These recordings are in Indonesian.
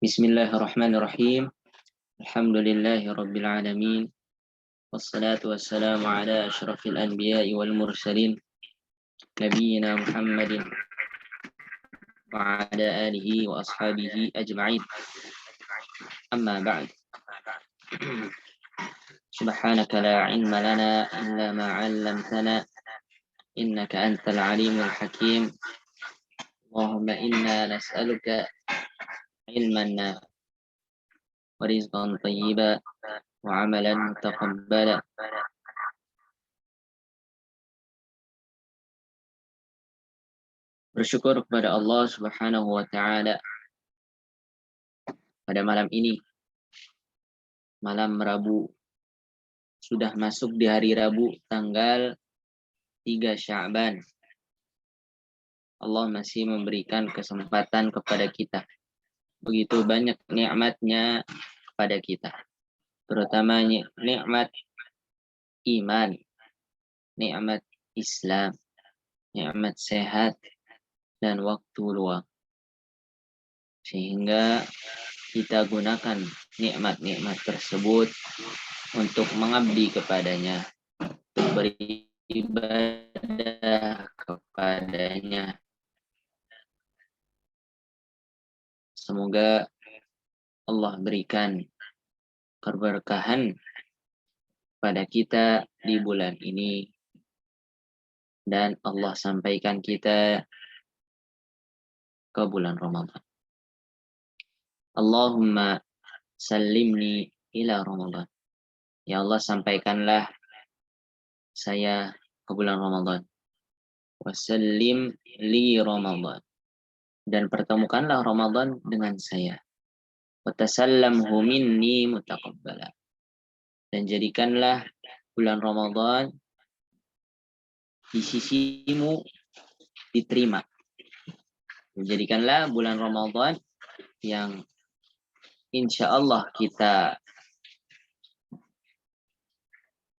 Bismillahirrahmanirrahim. Alhamdulillahirabbil alamin. Wassalatu wassalamu ala asyrafil anbiya'i wal mursalin nabiyina Muhammadin wa ala alihi wa ashabihi ajma'in. Amma ba'd. Subhanaka la ilma lana illa ma 'allamtana innaka antal alimul hakim. Allahumma inna nas'aluka ilman nafi'an wa rizqan thayyiban wa 'amalan mutaqabbalan. Bersyukur kepada Allah Subhanahu wa taala pada malam ini, malam Rabu. Sudah masuk di hari Rabu tanggal 3 Sya'ban. Allah masih memberikan kesempatan kepada kita. Begitu banyak nikmatnya kepada kita. Terutama nikmat iman, nikmat Islam, nikmat sehat, dan waktu luang. Sehingga kita gunakan nikmat-nikmat tersebut untuk mengabdi kepadanya, untuk beribadah kepadanya. Semoga Allah berikan keberkahan pada kita di bulan ini, dan Allah sampaikan kita ke bulan Ramadan. Allahumma sallimni ila Ramadan. Ya Allah, sampaikanlah saya ke bulan Ramadan. Wasallim li Ramadan. Dan pertemukanlah Ramadan dengan saya. Watasallamhu minni mutaqabbala. Dan jadikanlah bulan Ramadan di sisimu diterima. Jadikanlah bulan Ramadan yang insya Allah kita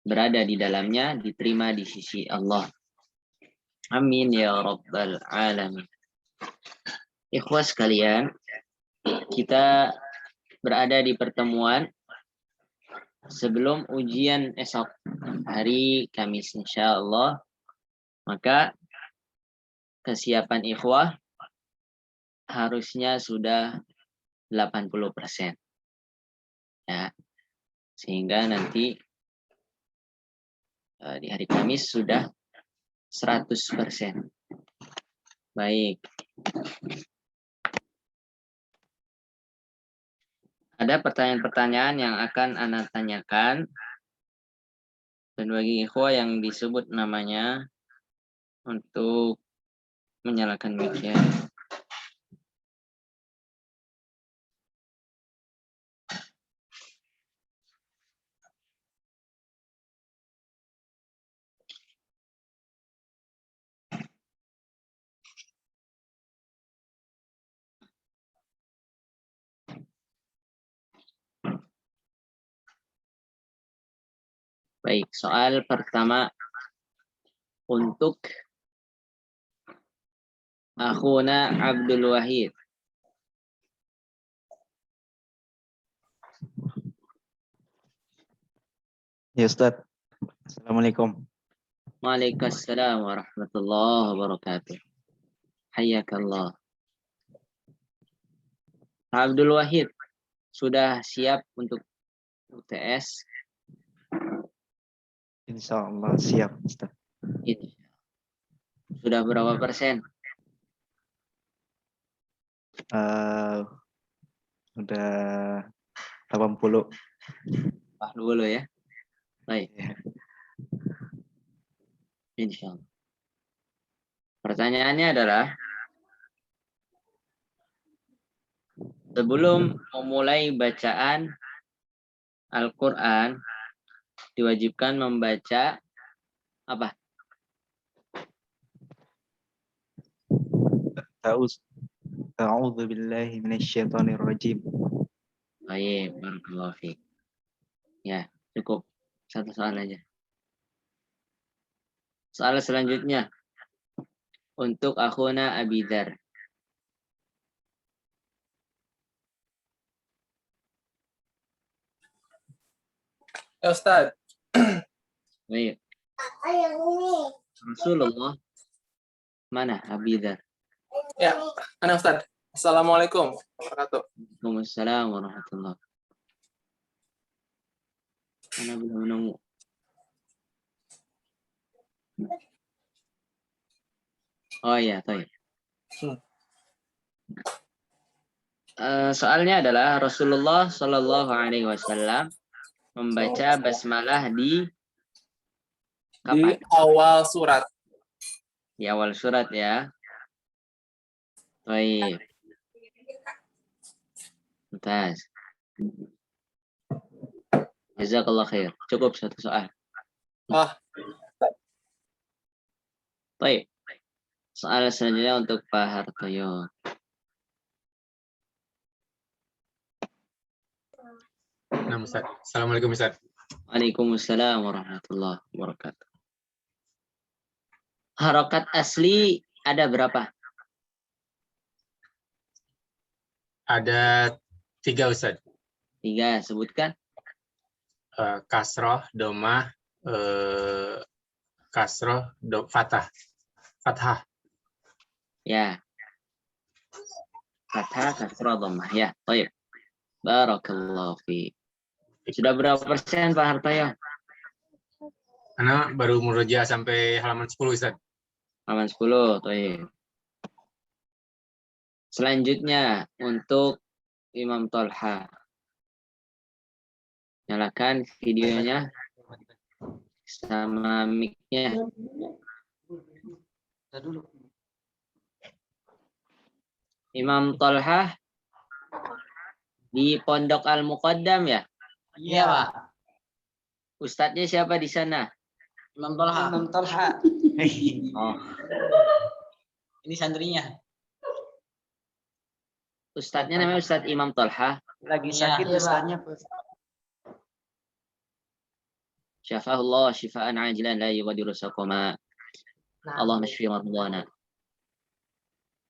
berada di dalamnya diterima di sisi Allah. Amin ya rabbal alamin. Ikhwas sekalian, kita berada di pertemuan sebelum ujian esok hari Kamis insya Allah. Maka kesiapan ikhwah harusnya sudah 80%. Ya. Sehingga nanti di hari Kamis sudah 100%. Baik. Ada pertanyaan-pertanyaan yang akan Ana tanyakan. Dan bagi ikhwah yang disebut namanya untuk menyalakan mic-nya. Baik, soal pertama untuk akhuna Abdul Wahid. Ya Ustaz. Assalamualaikum. Waalaikumsalam warahmatullahi wabarakatuh. Hayyakallah. Abdul Wahid, sudah siap untuk UTS? Insya Allah siap Ustaz. Ini. Sudah berapa persen? Udah 80. Dulu ya. Baik. Insya Allah. Pertanyaannya adalah, sebelum memulai bacaan Al-Quran, diwajibkan membaca apa? A'udzu billahi minasyaitonir rajim. Baik, barakallahu fiik. Ya, cukup satu soal aja. Soal selanjutnya untuk akhuna Abi Dzar. Ya Ustaz. Baik. Rasulullah. Mana Abidar? Ya, ana Ustaz. Assalamualaikum warahmatullahi wabarakatuh. Waalaikumsalam warahmatullahi. Ana belum nemu. Oh iya, baik. Soalnya adalah Rasulullah Shallallahu Alaihi Wasallam membaca basmalah di kapan? awal surat. Di awal surat ya. Baik. Mumtaz. Jazakallah khair. Cukup satu soal. Ah, Baik. Soal selanjutnya untuk Pak Hartoyo. Nah, Ustaz. Assalamualaikum Ustaz. Waalaikumsalam warahmatullahi wabarakatuh. Harokat asli ada berapa? Ada 3 Ustaz. 3, sebutkan. Kasroh, domah, kasroh, fathah. Fathah. Ya. Fathah, kasrah, dhammah. Ya, baik. Barakallahu fi. Sudah berapa persen Pak Hartoyo? Karena baru murojaah sampai halaman 10 Ustaz. Halaman 10, baik. Selanjutnya untuk Imam Tolha. Nyalakan videonya sama mic-nya. Imam Tolha di Pondok Al-Muqaddam ya? Iya, Pak. Ustadznya siapa di sana? Imam Tolha. Imam Tolha. Oh, Ini santrinya. ustadznya namanya Ustadz Imam Tolha. Lagi sakit ustaznya. Syafahullah syifaan ajilan la yughadiru saqama. Allahumma shfi mardana.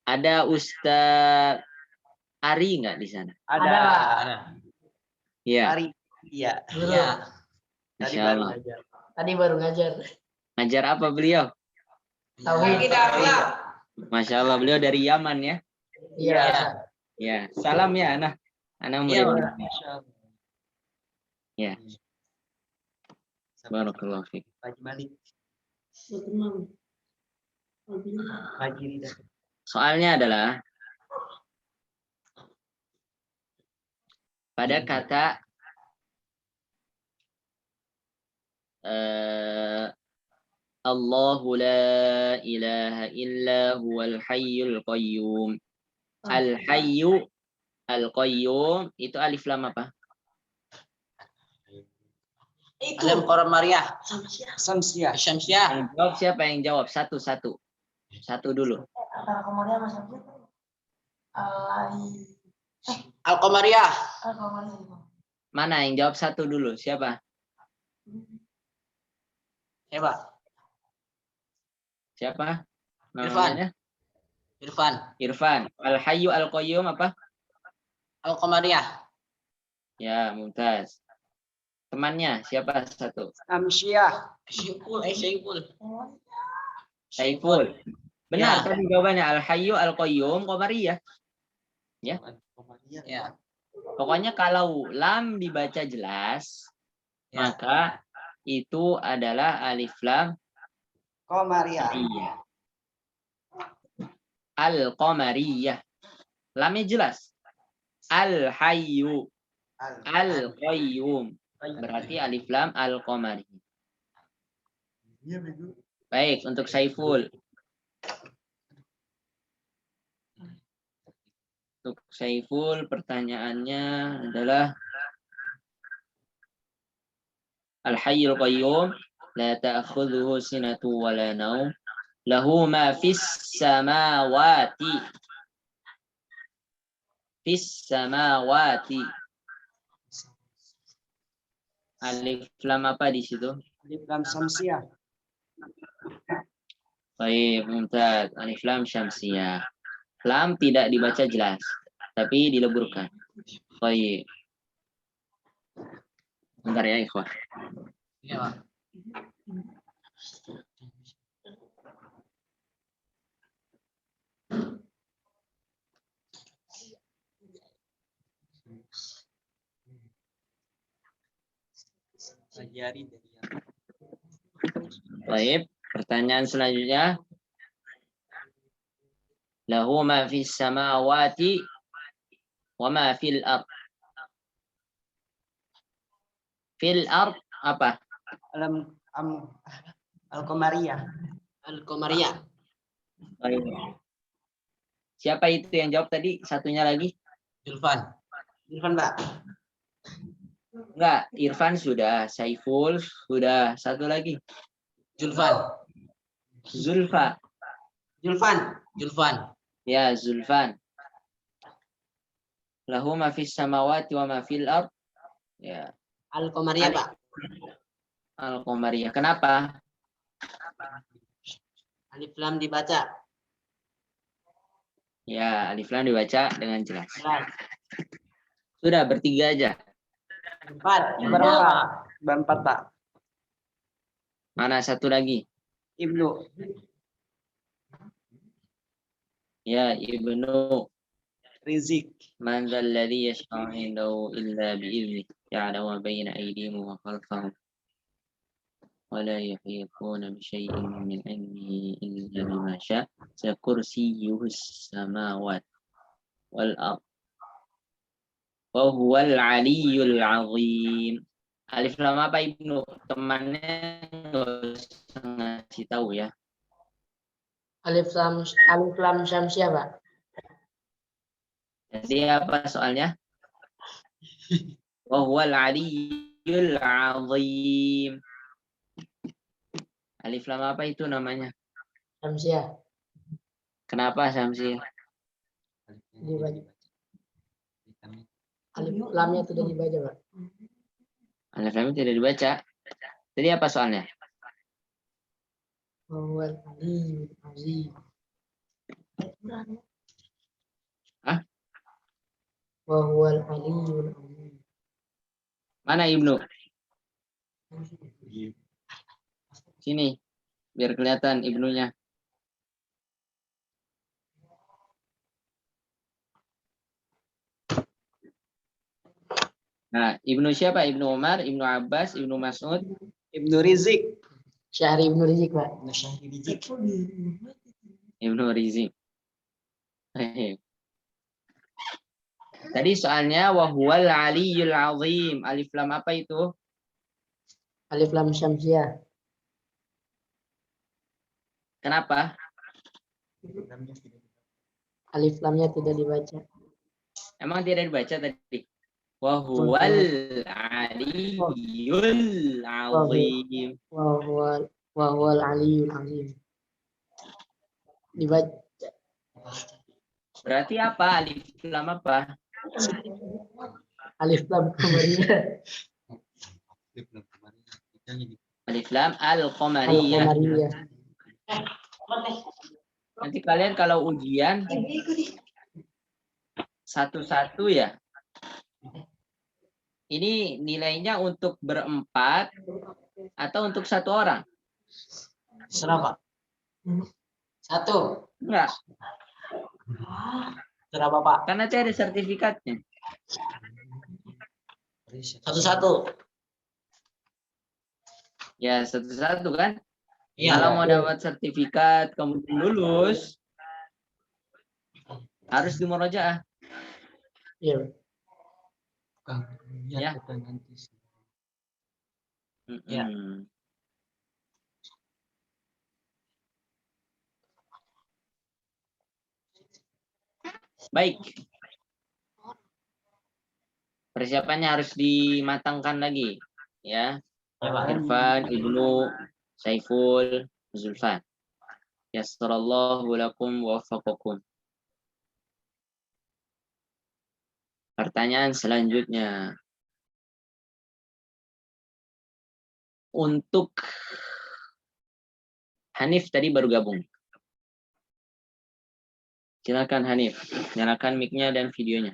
Ada Ustadz Ari nggak di sana? Ada. Iya. Ari. Iya. Iya. Masya Allah. Tadi baru ngajar. Ngajar apa beliau? Tauhid. Masya Allah, beliau dari Yaman ya. Iya. Ya, salam ya anak. Anak Iya, murid. Pak. Ya. Barakallahu fiik. Pagi balik. Pagi Rida. Soalnya adalah pada kata Allahu la ilaha illa huwal hayyul qayyum. Al-hayyu al-qayyum itu alif lam apa? Itu. Alam Quran Maria. Samsiah. Samsiah. Yang jawab siapa yang jawab? Satu-satu. Satu dulu. Al-Qamariyah. Mana yang jawab satu dulu? Siapa? Hebat. Siapa? Irfan. Namanya? Irfan. Irfan. Al-hayyu al-qayyum apa? Al-Qamariyah. Ya, mumtaz. Temannya siapa satu? Samsiah. Syaiful. Saiful. Benar Ya. tadi jawabannya al-hayyu al-qayyum qamariyah. Ya. Ya. Pokoknya kalau lam dibaca jelas, Ya. maka itu adalah alif lam Qamariyah. iya. Al-qamariyah. Lamnya jelas. Al-hayyu al-qayyum. Berarti alif lam al-qamariyah. Baik, untuk Saiful. Untuk Saiful pertanyaannya adalah Al-hayyul qayyum la ta'khudhuhu sinatu wa la naum lahu ma fis samawati alif lam apa di situ? Alif lam Samsiah. Baik, mumtaz. Alif lam syamsiyah. Lam tidak dibaca jelas, tapi dileburkan. Baik. Bentar ya, ikhwah. Iya, Pak. Baik, pertanyaan selanjutnya. Lahu ma fis samawati wa ma fil ard. Fil ard apa? Al-Qamariyah. Al-Qamariyah. Baik. Siapa itu yang jawab tadi? Satunya lagi? Julfan. Julfan, Pak. Enggak, Irfan sudah, Saiful sudah, satu lagi. Julfan. Zulfa. Julfan. Julfan. Ya, Zulfan. Lahu ma fis samawati wa ma fil ard. Ya, Al-Qamariyah, Pak. Al-Qamariyah. Kenapa? Alif lam dibaca. Ya, alif lam dibaca dengan jelas. Jelas. Sudah, bertiga aja. Empat. Berapa? Berempat, Pak. Mana satu lagi? Ibnu. Ya, Ibnu. Rizik. Man dzal ladzi yashfa'u 'indahu illa bi'idhnihi ya'lamu ma bayna aydihim wa khalfahum wa la yuhituna bi syai'in min 'ilmihi illa bima syaa' kursiyyuhu as-samawati wal ard wa huwal 'aliyyul 'azim. Alif lam apa Ibnu? Temannya nggak usah ngasih tahu ya. Alif lam syamsiah, Pak. Jadi apa soalnya? Wa huwal 'aliyyul 'azim. Alif lam apa itu namanya? Syamsiah. Kenapa Samsi? Dibaca. Alif lamnya tidak dibaca, Pak. Alif lam tidak dibaca. Jadi apa soalnya? Wawal aliyyul azim. Hah? Wawal aliyyul azim. Mana Ibnu? Sini, biar kelihatan Ibnunya. Nah, Ibnu siapa? Ibnu Umar, Ibnu Abbas, Ibnu Mas'ud, Ibnu Rizik. Syahri ibnu Rizik, Pak. Ibnu Syahri Rizik. Ibnu Rizik. Tadi soalnya wa huwal 'aliyyul 'azim. Alif lam apa itu? Alif lam syamsiah. Kenapa? Alif lamnya tidak dibaca. Emang tidak dibaca tadi? Wa huwal 'aliyyul 'azim. Wawal aliyyul azim. Dibaca. Berarti apa? Alif lam apa? Alif lam qamariyah. Alif lam al-qamariyah. Al-Qamariyah. Nanti kalian kalau ujian satu-satu ya. Ini nilainya untuk berempat atau untuk satu orang? Serah, Pak. Satu. Enggak, Serah, Bapak. kan nanti ada sertifikatnya. Satu-satu. Ya, satu-satu kan? Iya. Kalau mau dapat sertifikat kemudian lulus, harus di murojaah. Iya. Ya. Ya. Baik. Persiapannya harus dimatangkan lagi, ya. Ya, Pak. Irfan, Ibnu, Saiful, Zulfan. Yassarallahu lakum wa waffaqakum. Pertanyaan selanjutnya. Untuk Hanif tadi baru gabung. Silakan Hanif, nyalakan mic-nya dan videonya.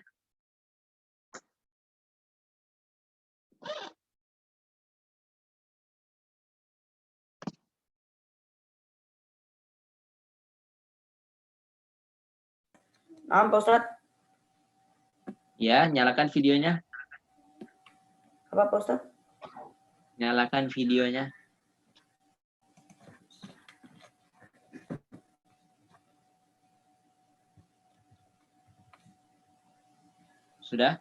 Naam, Pak Ustadz. Ya, nyalakan videonya. Apa, Pak Ustadz? Nyalakan videonya. Sudah?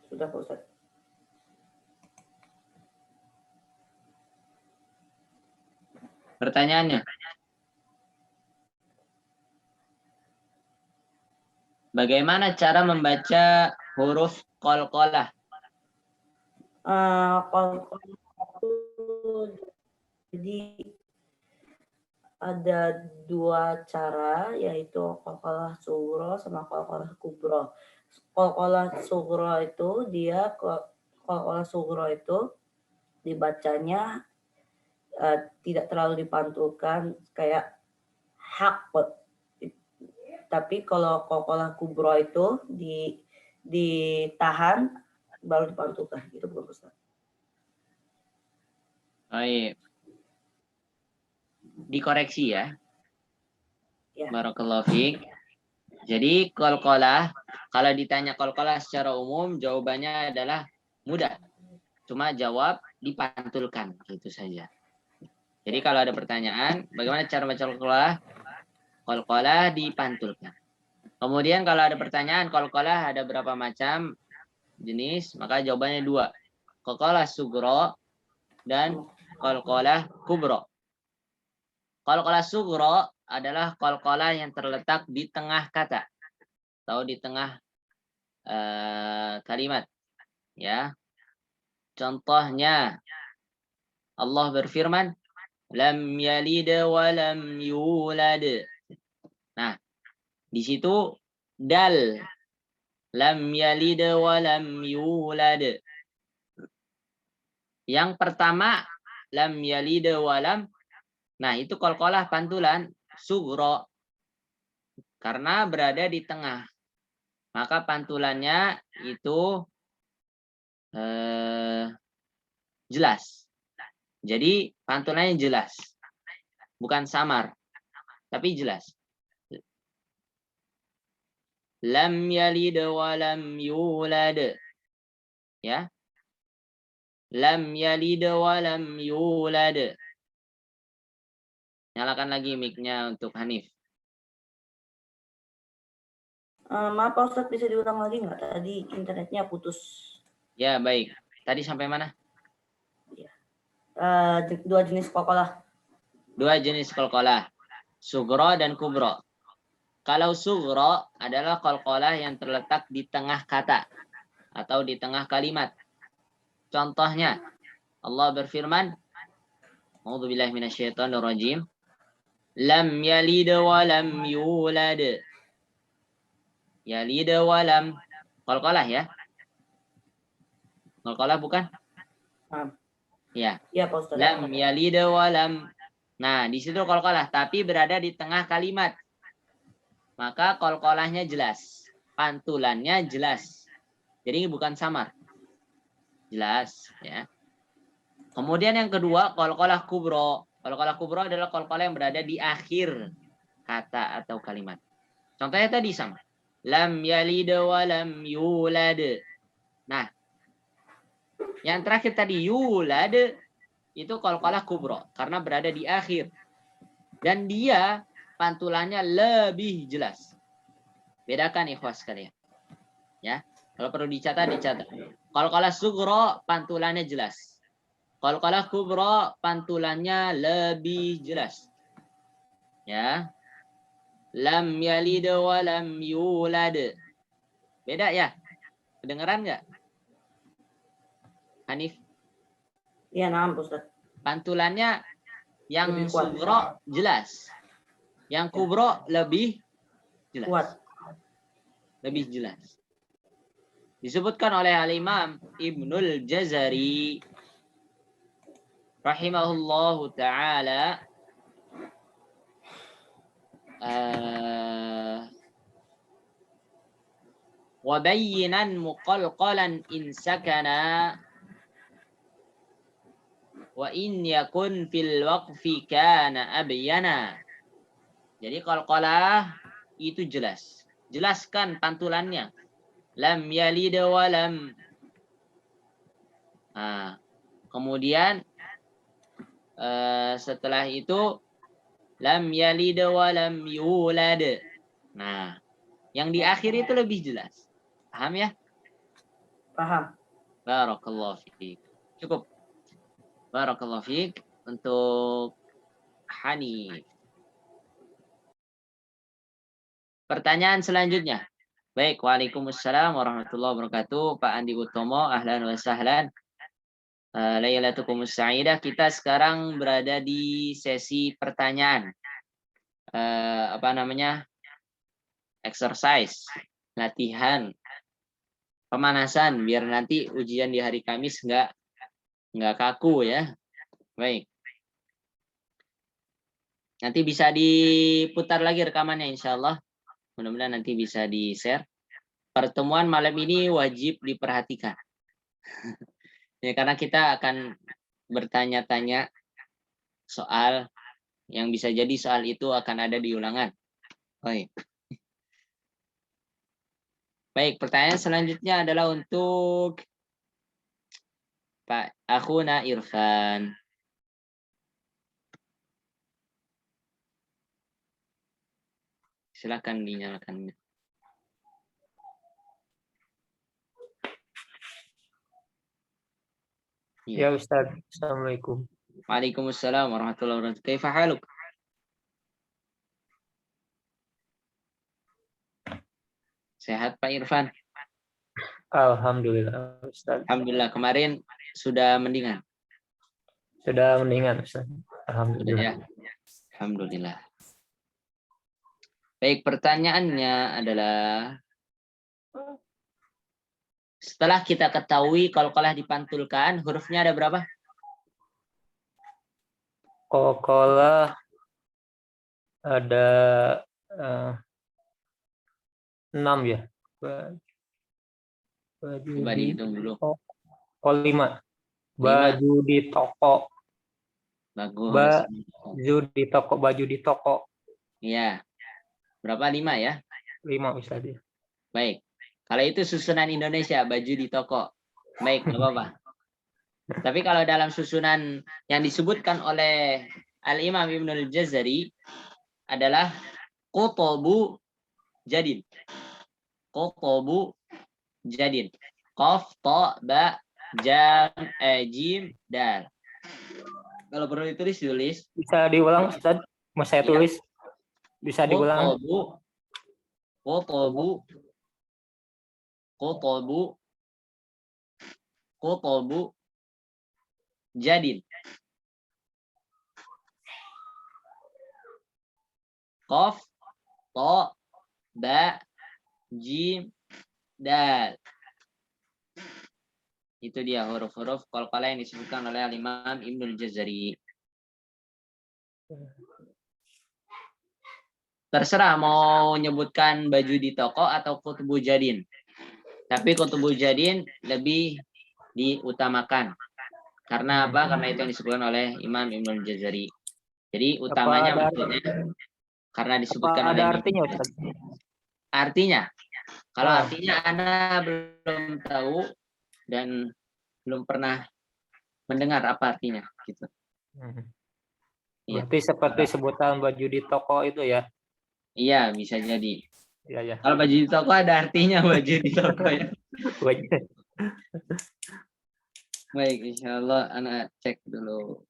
Sudah, Pak Ustadz. Pertanyaannya. Bagaimana cara membaca huruf qalqalah? Qalqalah itu jadi ada dua cara, yaitu qalqalah sughra sama qalqalah kubra. Qalqalah sughra itu qalqalah sughra itu dibacanya tidak terlalu dipantulkan kayak hak. Tapi kalau qalqalah kubra itu ditahan baru dipantulkan, gitu bukan Ustaz? Baik. Dikoreksi ya. Ya. Barakallahu fiik. Jadi qalqalah, kalau ditanya qalqalah secara umum jawabannya adalah mudah. Cuma jawab dipantulkan gitu saja. Jadi kalau ada pertanyaan, bagaimana cara baca qalqalah? Qalqalah dipantulkan. Kemudian kalau ada pertanyaan qalqalah ada berapa macam jenis, maka jawabannya dua. Qalqalah sughra dan qalqalah kubra. Qalqalah sughra adalah qalqalah yang terletak di tengah kata atau di tengah kalimat. Ya. Contohnya Allah berfirman, lam yalid wa lam yulad. Nah, di situ dal, lam yalid wa lam yulad. Yang pertama lam yalid wa lam. Nah, itu qalqalah pantulan sughra karena berada di tengah. Maka pantulannya itu jelas. Jadi pantulannya jelas. Bukan samar, tapi jelas. Lam yalid wa lam yulad. Ya. Lam yalid wa lam yulad. Nyalakan lagi mic-nya untuk Hanif. Maaf Pak Ustadz, bisa diulang lagi nggak? Tadi internetnya putus. Ya, baik. Tadi sampai mana? Dua jenis qalqalah. Dua jenis qalqalah. Sughra dan kubra. Kalau sughra adalah qalqalah yang terletak di tengah kata atau di tengah kalimat. Contohnya, Allah berfirman, A'udzubillahi minasyaitonirrajim. Lam yalid wa lam yulad. Yalid wa lam. Qalqalah ya? Qalqalah bukan? Ya. Iya, Pak Ustadz. Lam yalid wa lam. Nah, di situ qalqalah tapi berada di tengah kalimat. Maka qalqalahnya jelas. Pantulannya jelas. Jadi bukan samar. Jelas ya. Kemudian yang kedua qalqalah kubra. Qalqalah kubra adalah qalqalah yang berada di akhir kata atau kalimat. Contohnya tadi sama. Lam yalid wa lam yulad. Nah, yang terakhir tadi yulad itu qalqalah kubra karena berada di akhir. Dan dia pantulannya lebih jelas. Bedakan ikhwas sekalian. Ya. Kalau perlu dicatat, dicatat. Qalqalah sughra pantulannya jelas. Qalqalah kubra pantulannya lebih jelas. Ya. Lam yalid wa lam yulad. Beda ya? Kedengeran nggak? Hanif? Iya, naam Ustaz. Pantulannya yang Lebih kuat. sughra jelas. Yang kubra lebih jelas. Kuat. Lebih jelas. Disebutkan oleh Al-Imam Ibnul Jazari rahimahullahu ta'ala wa bayyinan muqalqalan in sakana wa in yakun fil waqfi kana abyana. Jadi qalqalah itu jelas. Jelaskan pantulannya. Lam yalid wa lam. Nah, kemudian setelah itu lam yalid wa lam yulad. Nah, yang di akhir itu lebih jelas. Paham ya? Paham. Barakallahu fiik. Cukup. Barakallahu fiik untuk Hanif. Pertanyaan selanjutnya. Baik, waalaikumsalam warahmatullahi wabarakatuh. Pak Andi Utomo, ahlan wa sahlan. Lailatukumus sa'idah. Kita sekarang berada di sesi pertanyaan. Exercise, latihan, pemanasan biar nanti ujian di hari Kamis nggak kaku ya. Baik. Nanti bisa diputar lagi rekamannya insya Allah. Mudah-mudahan nanti bisa di-share. Pertemuan malam ini wajib diperhatikan. Ya, karena kita akan bertanya-tanya soal yang bisa jadi soal itu akan ada di ulangan. Baik. Baik, pertanyaan selanjutnya adalah untuk Pak Akhuna Irfan. Silakan dinyalakan. Ya Ustaz, Assalamualaikum. Waalaikumsalam warahmatullahi wabarakatuh. Kaifa haluk? Sehat Pak Irfan? Alhamdulillah Ustaz. Alhamdulillah, kemarin sudah mendingan. Sudah mendingan Ustaz. Alhamdulillah. Ya. Alhamdulillah. Baik, pertanyaannya adalah setelah kita ketahui qalqalah dipantulkan, hurufnya ada berapa? Qalqalah ada 6 ya. Coba dihitung dulu. 5. Baju di toko. Bagus. Baju di toko, baju di toko. Iya. Berapa? 5 ya? 5 Ustaz ya. Baik. Kalau itu susunan Indonesia, baju di toko. Baik, nggak apa-apa. Tapi kalau dalam susunan yang disebutkan oleh Al-Imam Ibnul Jazari adalah qutubu jadin. Qutubu jadin. Qaf, ta, ba, jim, dal. Kalau perlu ditulis, tulis. Bisa diulang Ustaz? Mau saya tulis? Bisa diulang? Qutubu jadin. Qaf, ta, ba, jim, dal. Itu dia huruf-huruf qalqalah yang disebutkan oleh Imam Ibnul Jazari. Terserah mau nyebutkan baju di toko atau kutubu jadin. Tapi kutubu jadin lebih diutamakan. Karena apa? Karena itu yang disebutkan oleh Imam Ibnul Jazari. Jadi utamanya maksudnya karena disebutkan oleh artinya Ustaz? Artinya, kalau artinya Anda belum tahu dan belum pernah mendengar apa artinya gitu. Berarti seperti sebutan baju di toko itu ya? Iya, bisa jadi. Iya. Kalau baju di toko ada artinya baju di toko ya. Baik, insya Allah anak cek dulu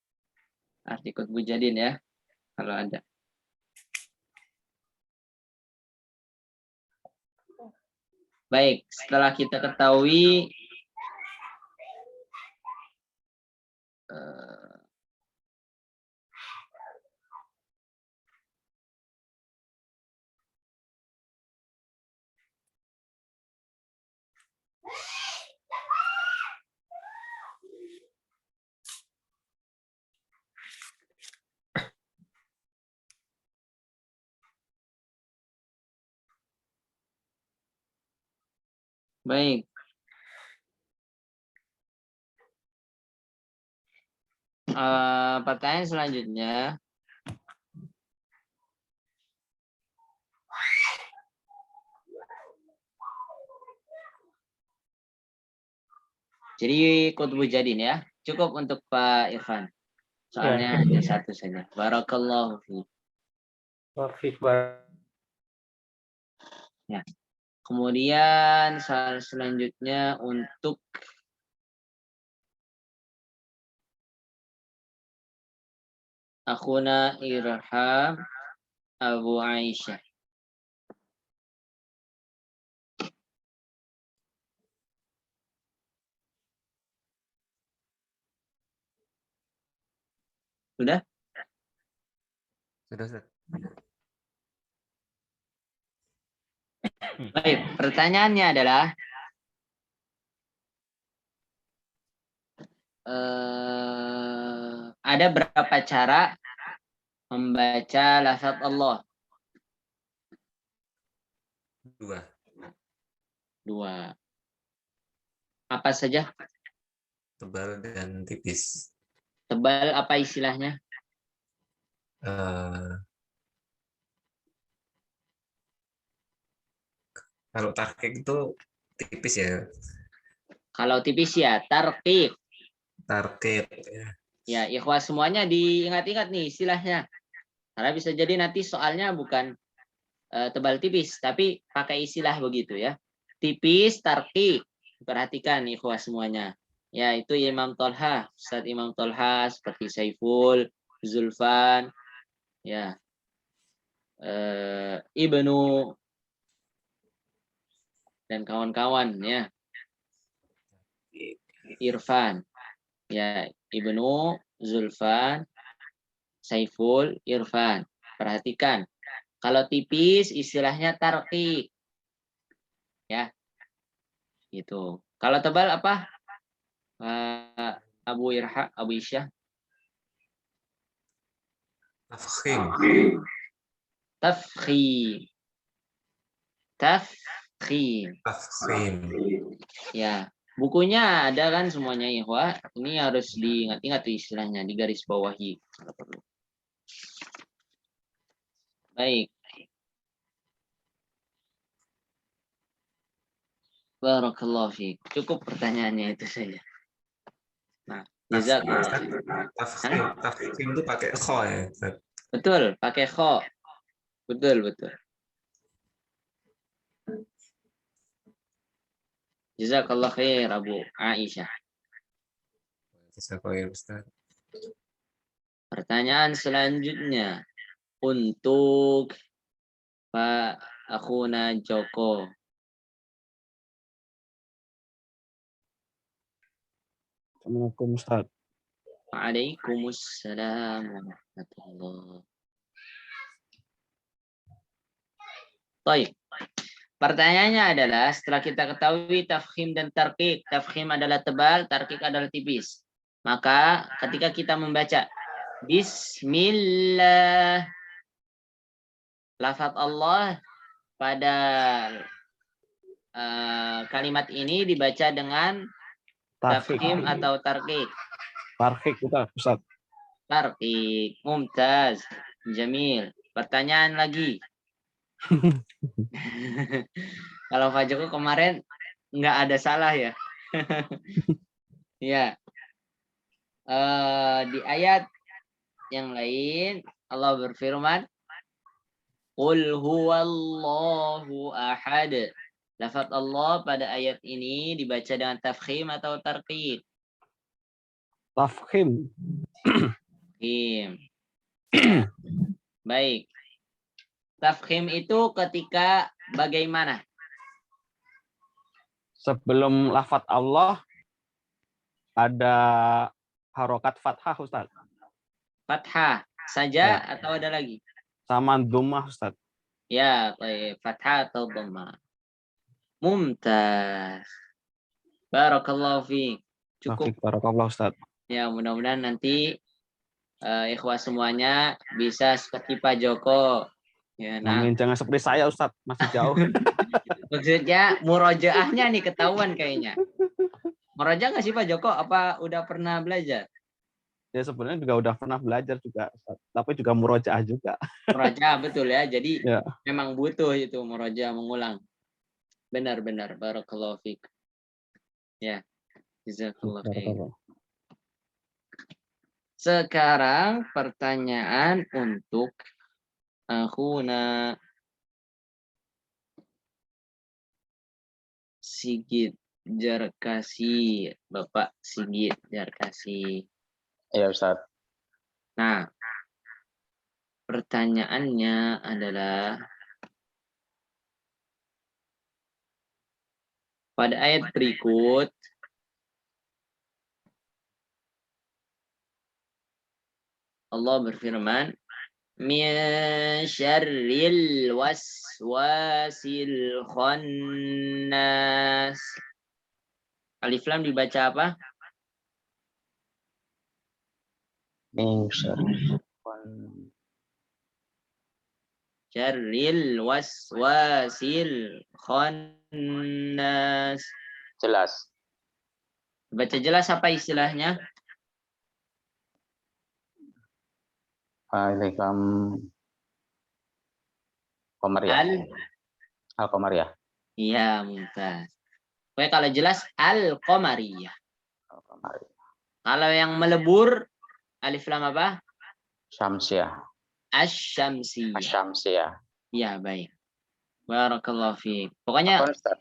arti kutubu jadin ya, kalau ada. Baik, setelah kita ketahui baik. Pertanyaan selanjutnya. Jadi kutbu jadin ya. Cukup untuk Pak Irfan. Soalnya hanya satu saja. Barakallahu fiik. Wafik bar. Ya. Kemudian soal selanjutnya untuk akhuna Irham Abu Aisyah. Sudah? Sudah, Ustaz. Baik, pertanyaannya adalah ada berapa cara membaca lafaz Allah? 2. 2. Apa saja? Tebal dan tipis. Tebal apa istilahnya? Kalau tarkik itu tipis ya. Kalau tipis ya tarqiq. Tarkik. Ya. Ya, ikhwah semuanya diingat-ingat nih istilahnya. Karena bisa jadi nanti soalnya bukan tebal tipis, tapi pakai istilah begitu ya. Tipis, tarqiq. Perhatikan ikhwah semuanya. Ya, itu Imam Tolha, Ustaz Imam Tolha seperti Saiful, Zulfan, ya. Ibnu dan kawan-kawan ya. Irfan. Ya, Ibnu, Zulfan, Saiful, Irfan. Perhatikan. Kalau tipis istilahnya tarqiq. Ya. Gitu. Kalau tebal apa? Abu Isyah. Tafkhim. Tafkhim. Tafkhim. Tafkhim. Ya. Bukunya ada kan semuanya ikhwah. Ini harus diingat-ingat istilahnya, di garis bawahi kalau perlu. Baik. Barakallahu fiik. Cukup pertanyaannya itu saja. Nah, jazakallah. Tafkhim itu pakai kho ya, Ustaz. Betul, pakai kho. Betul. Jazakallah khair Abu Aisyah. Jazakallah Ustaz. Pertanyaan selanjutnya untuk Pak Akhuna Joko. Assalamualaikum Ustaz. Waalaikumsalam warahmatullahi. Baik. Pertanyaannya adalah setelah kita ketahui tafkhim dan tarqiq, tafkhim adalah tebal, tarqiq adalah tipis. Maka ketika kita membaca Bismillah, lafaz Allah pada kalimat ini dibaca dengan tafkhim atau tarqiq. Tarqiq Ustaz. Tarqiq. Mumtaz. Jamil. Pertanyaan lagi. Kalau Pak Joko kemarin nggak ada salah ya. Ya. Di ayat yang lain Allah berfirman, Qul huwallahu ahad. Lafaz Allah pada ayat ini dibaca dengan tafkhim atau tarqiq? Tafkhim. Tafkhim. Baik. Tafkhim itu ketika bagaimana? Sebelum lafaz Allah ada harokat fathah Ustaz. Fathah saja Ya. atau ada lagi? Sama dhammah Ustaz. Ya, baik. Fathah atau dhammah. Mumtaz. Barakallahu fiik. Cukup. Barakallah Ustaz. Ya, mudah-mudahan nanti ikhwah semuanya bisa seperti Pak Joko. Ya, nah. Amin. Jangan seperti saya Ustaz, masih jauh. Maksudnya murojaahnya nih ketahuan kayaknya. Murojaah nggak sih Pak Joko? Apa udah pernah belajar? Ya sebenarnya juga udah pernah belajar juga Ustaz. Tapi juga murojaah juga. Murojaah betul ya. Jadi Ya. memang butuh itu murojaah mengulang. Benar-benar. Barakallahu fiik. Ya. Jazakallah khair. Barakallah. Sekarang pertanyaan untuk akhuna Sigit Jarkasi, Bapak Sigit Jarkasi. Iya Ustaz. Nah, pertanyaannya adalah pada ayat berikut Allah berfirman, min syarril waswasil khannas. Alif lam dibaca apa? Min syarri Syarril waswasil khannas. jelas. Baca jelas apa istilahnya? Alaikam Qamariyah. Al-Qamariyah. Iya, mumtaz. Pokoknya kalau jelas al-qamariyah. Al-Qamariyah. Kalau yang melebur alif lam apa? Syamsiyah. Asy-syamsiyah. Asyamsiyah. Iya, baik. Barakallahu fiik. Pokoknya Apa Ustaz?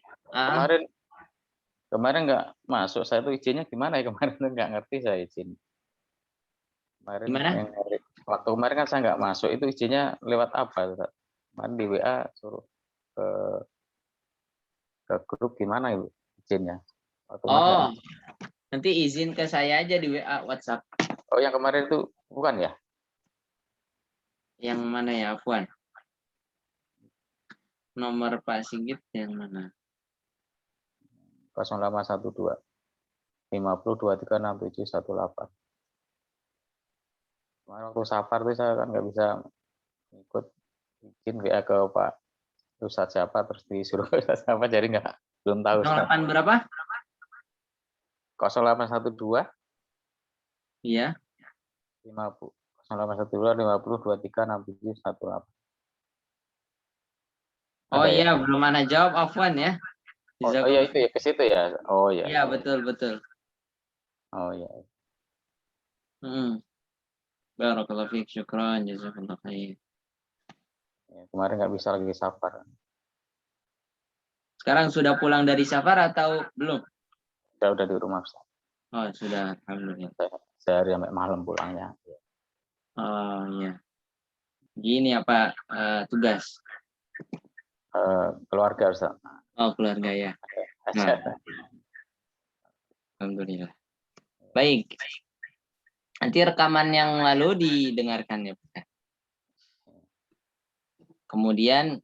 Kemarin nggak masuk. Saya tuh izinnya gimana ya kemarin tuh nggak ngerti saya izin. Kemarin Gimana? waktu kemarin kan saya nggak masuk, itu izinnya lewat apa Ustaz? Kemarin di WA suruh ke grup gimana itu izinnya? Waktu kemarin nggak Oh, nanti izin ke saya aja di WA WhatsApp. Oh, yang kemarin itu bukan ya? Yang mana ya, Afwan? Nomor Pak Sigit yang mana? 0812 50236718. Kemarin waktu safar tuh saya kan nggak bisa ikut izin WA ke Pak Ustadz siapa, terus disuruh ke Ustadz siapa, jadi belum tahu. 08 berapa? 0812 Iya. 50 0812 50236718. Oh Ada ya? iya, belum ana jawab Afwan ya. Oh iya itu ya, ke situ ya. Oh iya. Iya, betul. Oh iya. Barakallahu fiik, syukran, jazakallahu khair. Ya, kemarin nggak bisa lagi safar. Sekarang sudah pulang dari safar atau belum? Udah di rumah Ustaz. Oh, sudah, alhamdulillah. Sehari sampai malam pulangnya. Oh iya. Gini apa tugas? Keluarga Ustaz. Oh, keluarga ya. Nah, alhamdulillah. Baik. Nanti rekaman yang lalu didengarkan ya, Pak. Kemudian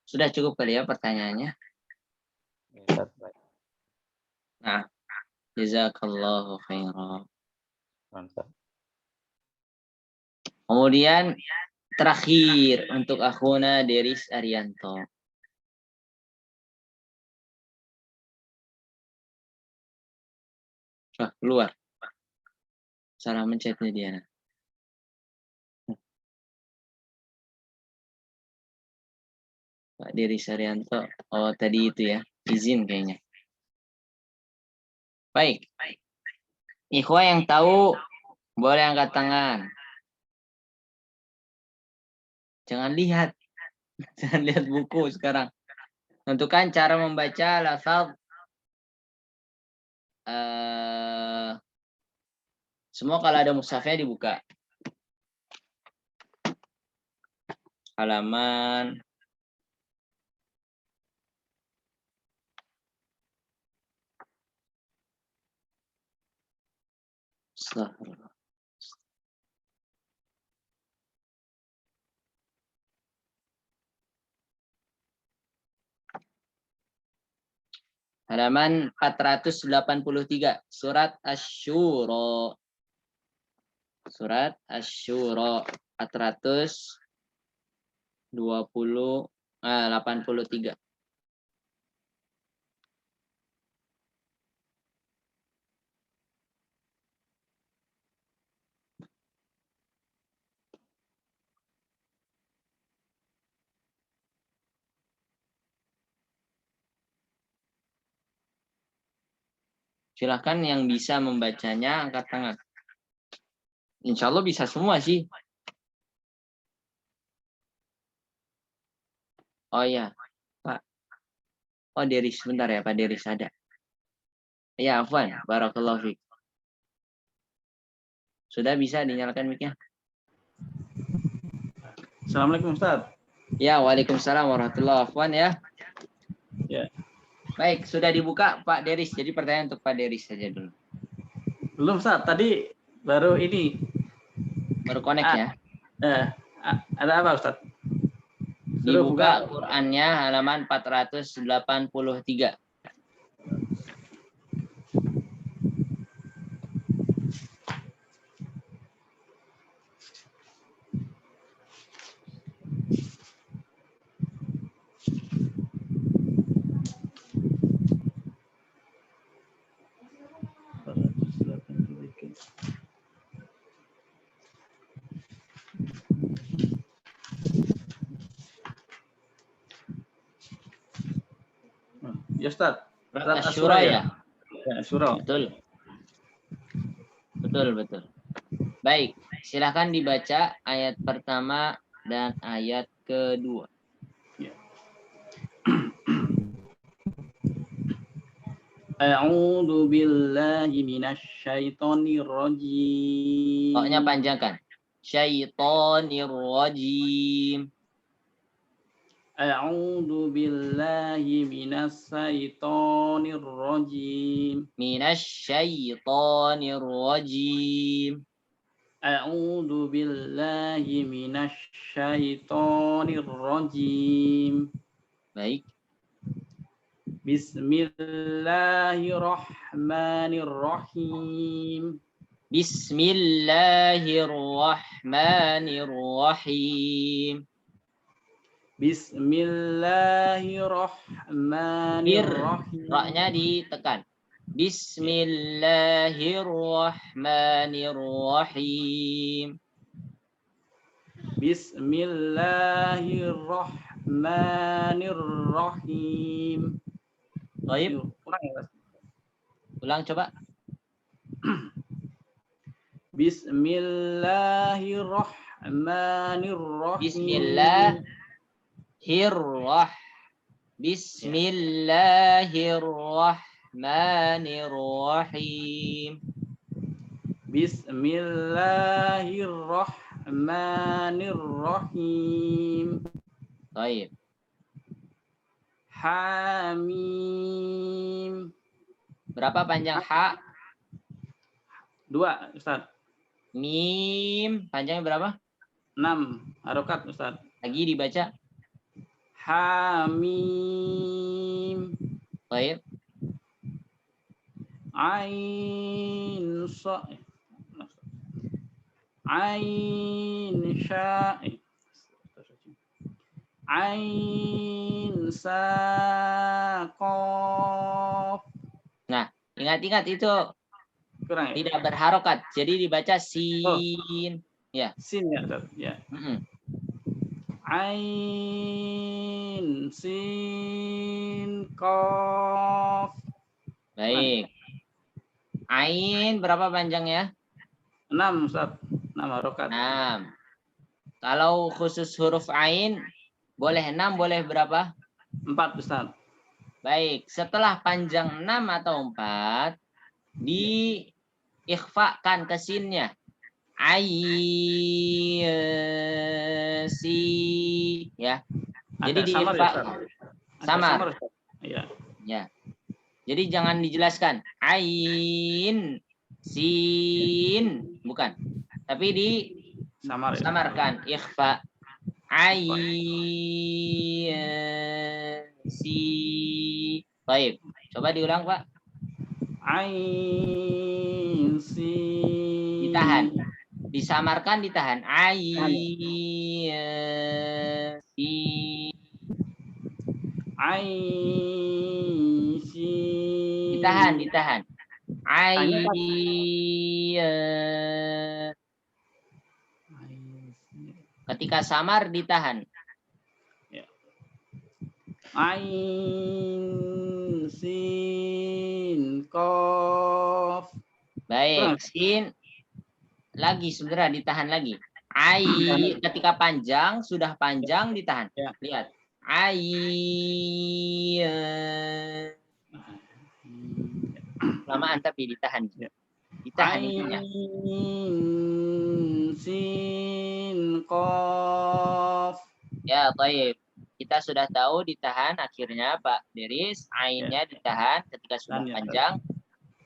sudah cukup kali ya pertanyaannya. Nah, jazakallahu khairan. Kemudian terakhir untuk akhuna Deris Arianto. Keluar. Salah mencetnya dia. Pak Deris Arianto. Oh, tadi itu ya. Izin kayaknya. Baik. Ikhwah yang tahu boleh angkat tangan. Jangan lihat. Jangan lihat buku sekarang. Tentukan cara membaca lafaz. Semua kalau ada mushafnya dibuka. Halaman halaman 483 surat Asy-Syura. Surat Asy-Syura 483. Silahkan yang bisa membacanya angkat tangan. Insya Allah bisa semua sih. Oh ya, Pak. Oh Deris, sebentar ya Pak Deris ada. Ya Afwan, barakallahu fiik. Sudah bisa dinyalakan mic-nya? Assalamualaikum Ustaz. Ya, waalaikumsalam warahmatullahi wabarakatuh ya. Ya. Baik, sudah dibuka Pak Deris. Jadi pertanyaan untuk Pak Deris saja dulu. Belum Ustaz, tadi baru ini. Baru connect ya. Ada apa Ustaz? Dibuka Qur'annya halaman 483. Ya Ustaz. Asy-Syura ya. Ya, Asy-Syura. Betul. Betul. Baik, silahkan dibaca ayat pertama dan ayat kedua. A'udzu billahi minasy syaithanir rajim. Pokoknya panjangkan. Syaitonir rajim. A'udzu billahi minasy syaithanir rajim. Minasy syaitonir rajim. A'udzu billahi minasy syaithanir rajim. Baik. Bismillahirrahmanirrahim. Bismillahirrahmanirrahim. Bismillahirrahmanirrahim. Ra-nya ditekan. Bismillahirrahmanirrahim. Bismillahirrahmanirrahim. Baik. Ulang coba. Bismillahirrahmanirrahim. Bismillahirrahmanirrahim. Bismillahirrahmanirrahim. Baik. Hamim. Berapa panjang ha? 2, Ustaz. Mim, panjangnya berapa? 6 harokat, Ustaz. Lagi dibaca. Hamim. Baik. Ain sa. Ain sya. Ain saqaf. Nah, ingat-ingat itu kurang ya? Tidak berharokat, jadi dibaca sin. Ya. Sin ya, Ustaz. Ya. Ain sin qaf. Baik. Ain berapa panjangnya? 6, Ustaz. 6 harokat. 6. Kalau khusus huruf ain boleh 6, boleh berapa? 4, Ustaz. Baik, setelah panjang 6 atau 4 diikhfakan ke sinnya. Si ya. Jadi diikhfa samar. Iya. Ya. Jadi jangan dijelaskan ain sin, bukan. Tapi disamarkan ikhfa. Si. Baik. Coba diulang, Pak. Ain si. Ditahan. Disamarkan, ditahan. Si. Ain si. Ditahan. Ketika samar ditahan. Ain sin qaf. Baik, sin lagi segera ditahan lagi. Ai ketika panjang, sudah panjang ditahan. Ya. Lihat. Ai lamaan tapi ditahan. Ya. Ditahan intinya. Ain, sin, qaf. Ya, baik. Kita sudah tahu ditahan akhirnya Pak Deris, ainnya ditahan ketika sudah Dan ya, panjang.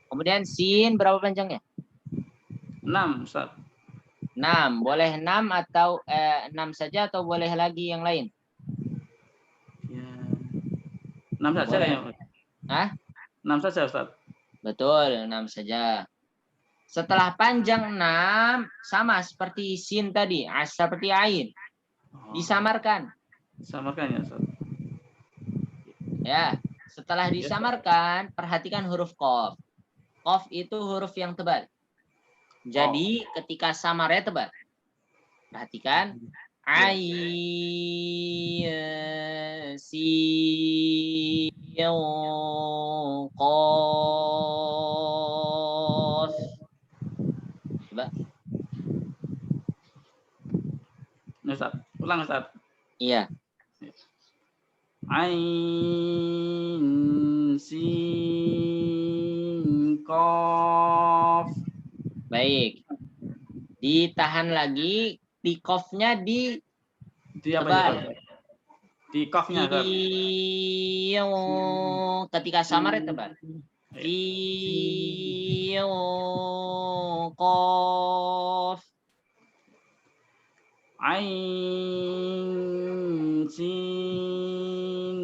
Kemudian sin berapa panjangnya? 6, Ustaz. 6. Boleh 6 atau 6 saja atau boleh lagi yang lain? Ya. 6 saja Boleh. kayaknya. Hah? 6 saja, Ustaz. Betul, 6 saja. Setelah panjang 6 sama seperti sin tadi, seperti ain. Disamarkan. Samakan ya, Ustaz. Ya, setelah disamarkan, perhatikan huruf qaf. Qaf itu huruf yang tebal. Jadi ketika samarnya tebal. Perhatikan. Si qaf. Coba. Ini, Ustaz. Ulang, Ustaz. Iya. Ain, sin, qaf. Baik. Ditahan lagi, di qafnya di Di apa tebal. ya? Di qafnya, Ustaz. Ketika samar tebal. Qaf. Ain, sin,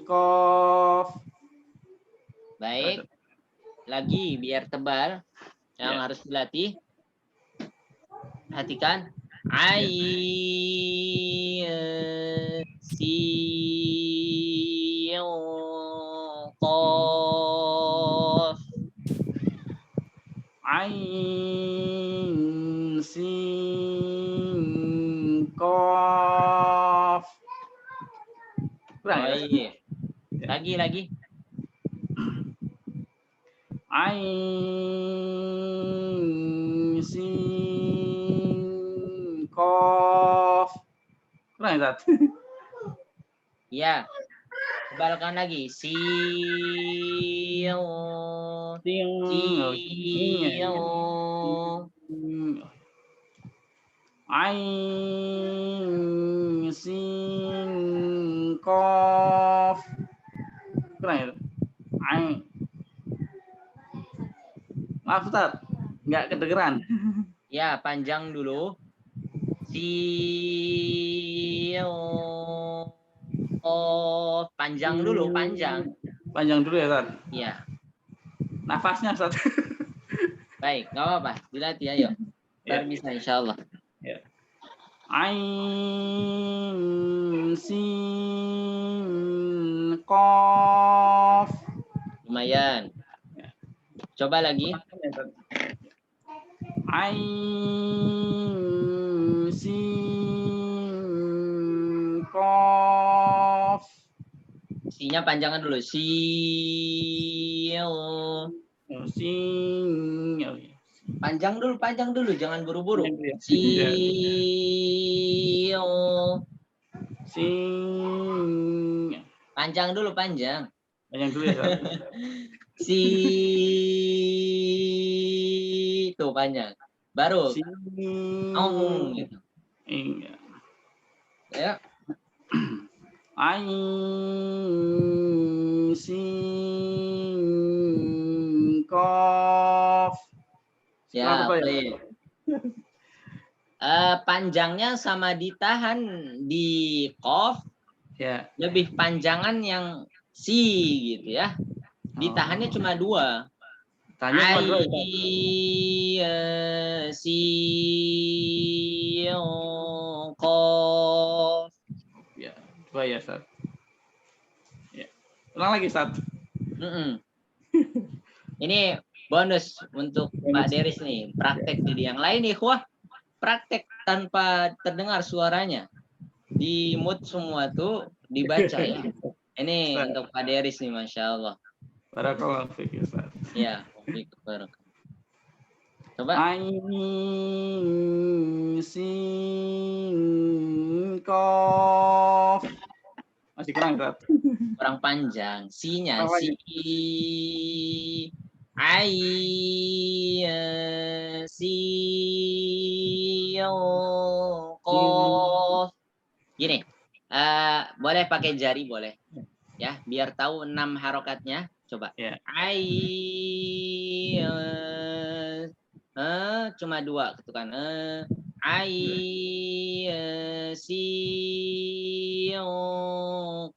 qaf. Baik. Lagi biar tebal. Yang Ya. harus dilatih. Perhatikan. Ain, sin, qaf. Ain, sin, qaf. Kurang ya? Baik. Lagi. Ain, sin, qaf. Kurang ya, Ustaz? Ya. Tebalkan lagi. Ain, sin, qaf. Kurang ya? Ain. Maaf, Ustaz. Nggak kedengeran. Ya, panjang dulu. Panjang dulu, panjang. Panjang dulu ya, Ustaz. Ya, Nafasnya, Ustaz. baik, nggak apa-apa. Dilatih, ayo. Biar Ya. bisa, insya Allah. Ya. Ain, sin, qaf. Lumayan. Coba lagi. Ain, sin, qaf. Sinya panjangan dulu. Sin. Oh, ya. Panjang dulu. Jangan buru-buru. Ya. Sin. Panjang dulu, panjang. Panjang dulu ya, Ustaz. Tuh panjang. Baru. Sin. Gitu. Iya. Ya. Ain, sin, qaf. Ya, Kenapa, boleh. Panjangnya sama ditahan di qaf, Ya. lebih panjangan yang si gitu ya. Ditahannya cuma 2. Tanya cuma 2 ya. Si qaf. Ya, 2 ya, Ustaz. Ya. Ulang lagi, Ustaz. Ini bonus untuk Pak Deris nih, praktek jadi yang lain nih, wah, praktek tanpa terdengar suaranya. Di mute semua tuh dibaca ya. Ini untuk Pak Deris nih, Masya Allah. Barakallahu fiik, Ustaz. Ya, baik. Coba. Ain sin qaf. Masih kurang, Ustaz. Kurang panjang. Si-nya. Apa Si. Si. Qaf. Gini. Boleh pakai jari, boleh. Ya, biar tahu 6 harokatnya. Coba. Ya. Cuma 2 ketukan.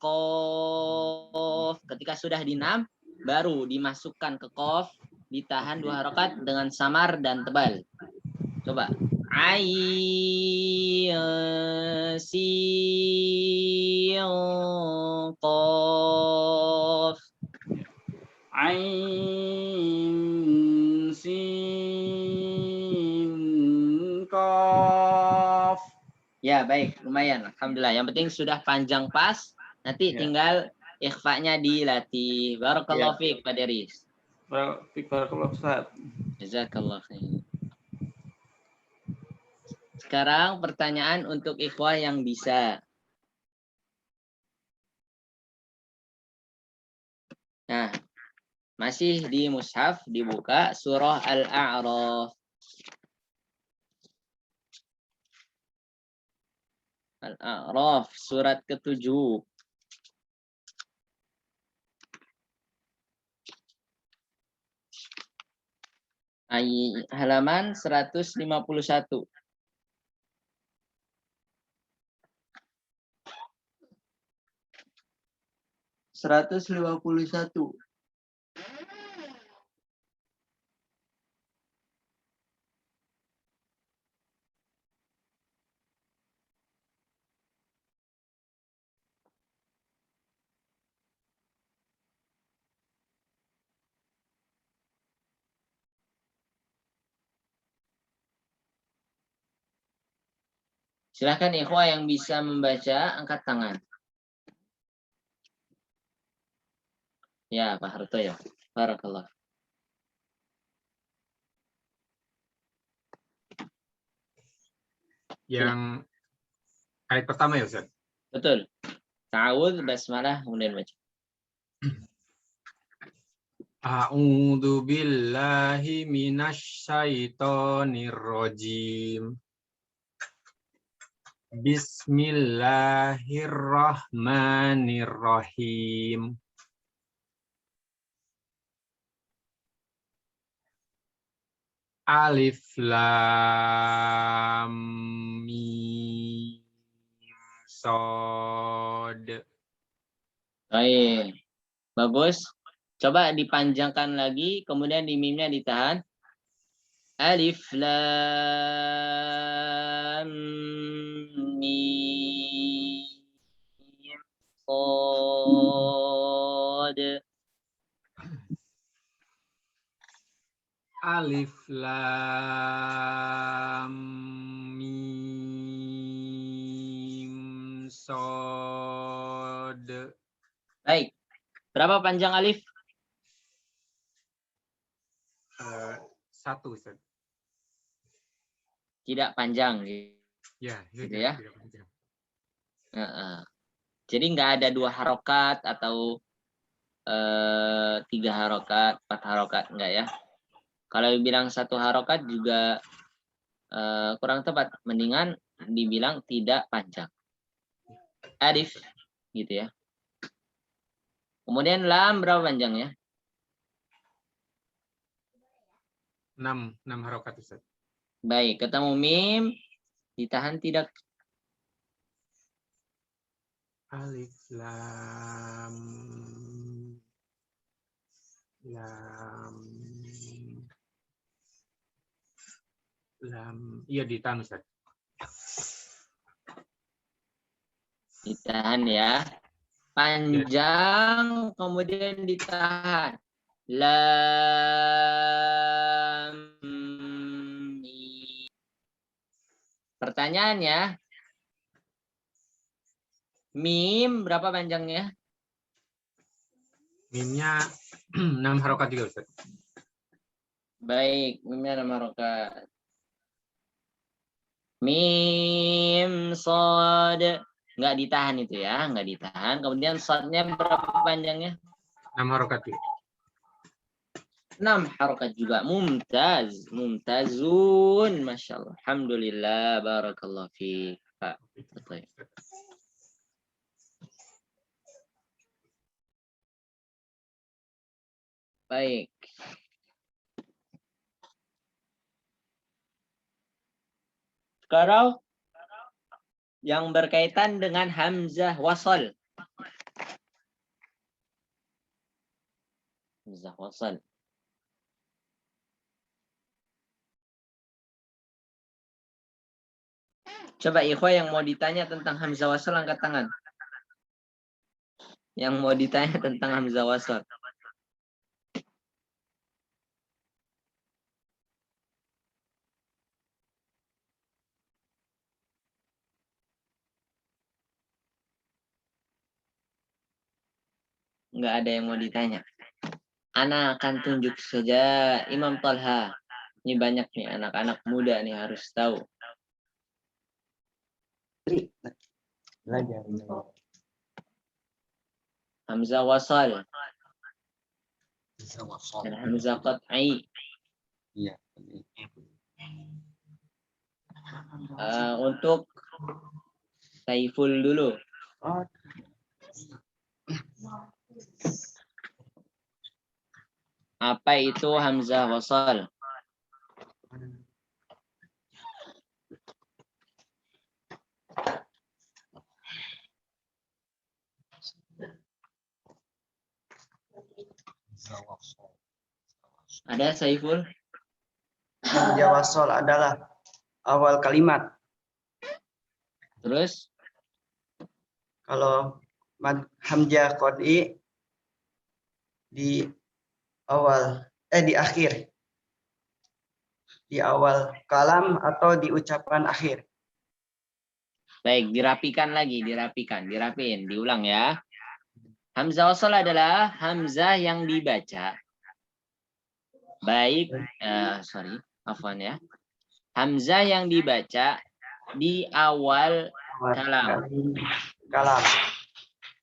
Qaf. Ketika sudah di 6, baru dimasukkan ke qaf, ditahan 2 harokat dengan samar dan tebal. Coba. Qaf. Ain sin qaf. Ya, baik, lumayan. Alhamdulillah. Yang penting sudah panjang pas. Nanti tinggal ikhfa-nya dilatih. Barakallahu fiik, Pak Deris. Barakallahu Ustaz. Jazakallah khair. Sekarang pertanyaan untuk ikhwah yang bisa. Nah, masih di mushaf, dibuka surah Al-A'raf. Al-A'raf, surat ke-7. Halaman 151. Silakan ikhwah yang bisa membaca, angkat tangan. Ya, Pak Harto ya. Barakallah. Yang ayat pertama ya, Ustaz? Betul. Ta'awudz, basmalah, kemudian baca. A'udzu billahi minasy syaithanir rajim. Bismillahirrahmanirrahim. Alif lam mim shad. Baik. Bagus. Coba dipanjangkan lagi, kemudian di mimnya ditahan. Alif lam mim shad. Alif lam mim shad. Baik. Berapa panjang alif? 1, Ustaz. Tidak panjang. Ya, gitu ya. tidak panjang. Jadi nggak ada 2 harokat atau 3 harokat, 4 harokat, enggak ya. Kalau dibilang 1 harokat juga kurang tepat. Mendingan dibilang tidak panjang. Alif, gitu ya. Kemudian lam berapa panjangnya? 6 harokat, Ustaz. Baik, ketemu mim, ditahan tidak? Alif lam iya ditahan, Ustaz. Ditahan ya. Panjang, kemudian ditahan. Lam. Pertanyaannya, mim berapa panjangnya? Mimnya 6 harokat juga, Ustaz. Baik, mimnya nama harokat. Mim sod. Nggak ditahan itu ya, nggak ditahan. Kemudian sodnya berapa panjangnya? 6 harokat. 6 harokat juga. Mumtaz. Mumtazun. Masya Allah. Alhamdulillah. Barakallah fiik. Pak. Betul. Baik. Sekarang yang berkaitan dengan hamzah wasal. Hamzah wasal. Coba ikhwah yang mau ditanya tentang hamzah wasal angkat tangan. Yang mau ditanya tentang hamzah wasal. Nggak ada yang mau ditanya. Ana akan tunjuk saja Imam Talha. Ini banyak nih anak-anak muda nih harus tahu. Belajar. Hamzah wasal dan hamzah qat'i. Iya. Untuk Saiful dulu. Apa itu hamzah wasal? Ada Saiful? Hamzah wasal adalah awal kalimat. Terus? Kalau hamzah qad'i di awal, di akhir. Di awal kalam atau di ucapan akhir. Baik, dirapikan lagi, dirapiin, diulang ya. Hamzah wasal adalah hamzah yang dibaca. Baik, afwan ya. Hamzah yang dibaca di awal kalam.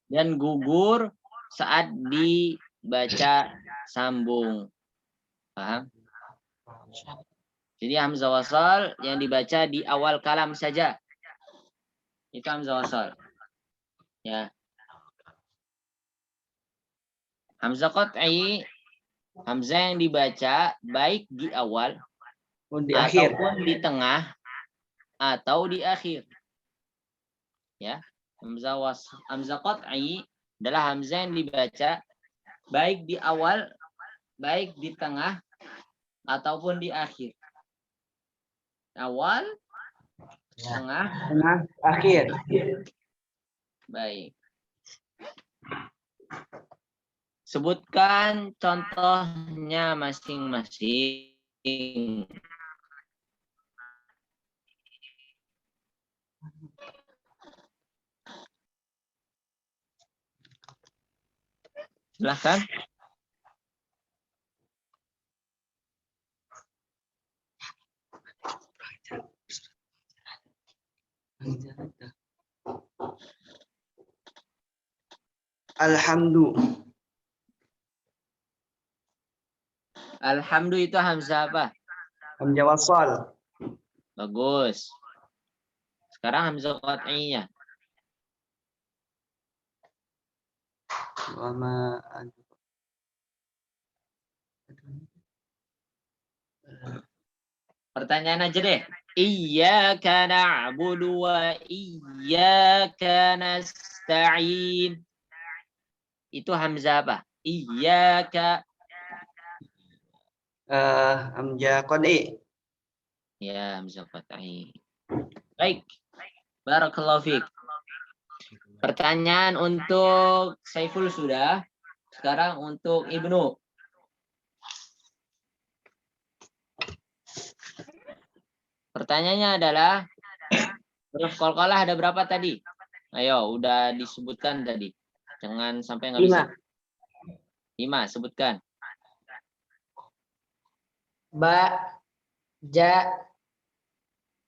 Dan gugur saat dibaca sambung. Paham? Jadi hamzah wasal yang dibaca di awal kalam saja. Itu hamzah wasal. Ya. Hamzah qat'i, hamzah yang dibaca baik di awal ataupun di tengah atau di akhir. Ya. Hamzah qat'i adalah hamzah yang dibaca baik di awal, baik di tengah ataupun di akhir. Awal, tengah, akhir. Baik. Sebutkan contohnya masing-masing. Silahkan. Alhamdu itu hamzah apa? Hamzah wasal. Bagus. Sekarang hamzah qat'iynya. Pertanyaan aja deh. Iyyaka na'budu wa iyyaka nasta'in. Itu hamzah apa? Iyyaka. Hamzah qad'i. Ya, hamzah qat'i. Baik. Barakallahu fiik. Pertanyaan untuk Saiful sudah. Sekarang untuk Ibnu. Pertanyaannya adalah huruf qalqalah ada berapa tadi? Ayo, udah disebutkan tadi. Jangan sampai nggak bisa. 5, sebutkan. ba, ja,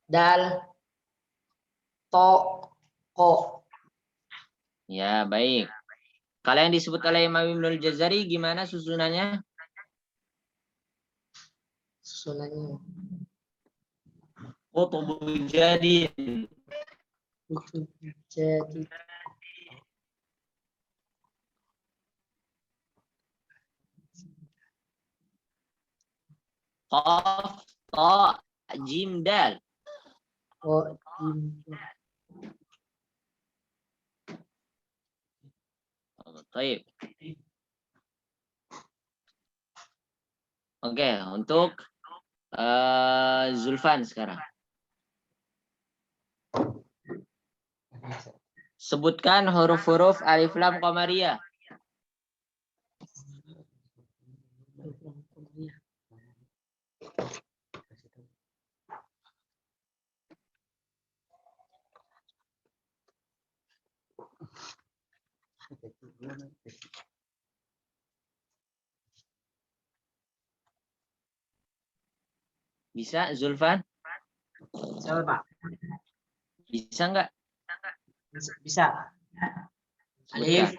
dal, to, ko. Ya, baik. Kalau yang disebut oleh Imam Ibnul Jazari gimana susunannya? Susunannya. Qutbul Jadid. Jadi Qaf, ta, jim, dal. oh, Baik. Oke, untuk Zulfan sekarang. Sebutkan huruf-huruf alif lam qamariyah. Bisa, Zulfan? Bisa, Pak. Bisa nggak? Bisa. Alif,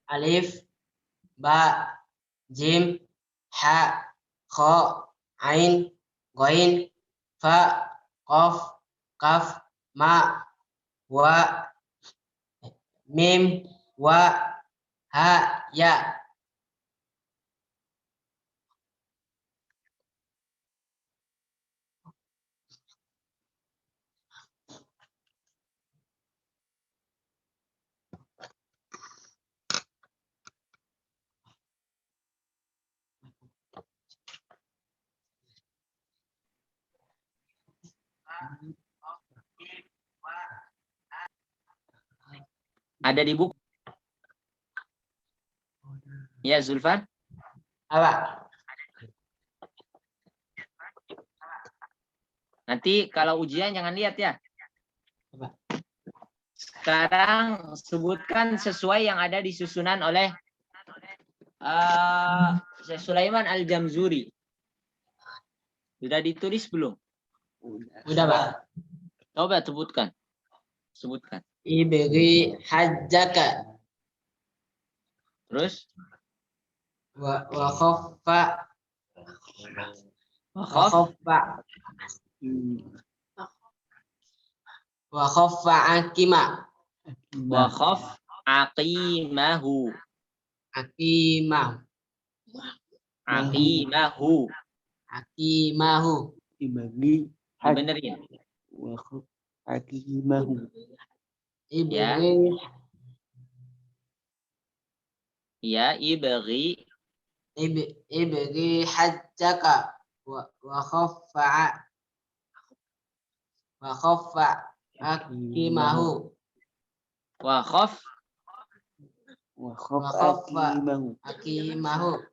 alif, ba, jim, ha, kha, ain, ghain, fa, qaf, kaf, ma, wa, mim, wa, ha, ya. Ada di buku. Ya, Zulfan? Apa? Nanti kalau ujian jangan lihat ya. Sekarang sebutkan sesuai yang ada di susunan oleh Syekh Sulaiman Al-Jamzuri. Sudah ditulis belum? Udah, Pak. Coba sebutkan. Sebutkan. Ibri hajjaka. Terus? Wa khaffa. Wa khaffa. Wa khaffa akima. Wa khaf aqimahu. Akimah. Aqimahu. Akimahu. Ibagi Benerin. wa khaf aqimahu. Ya. Ibri. Ya, ibri. Ibri hajjaka. Wa khaffa. Wa khaffa akimahu. Wa khaf. Wa khaf aqimahu. Akimahu.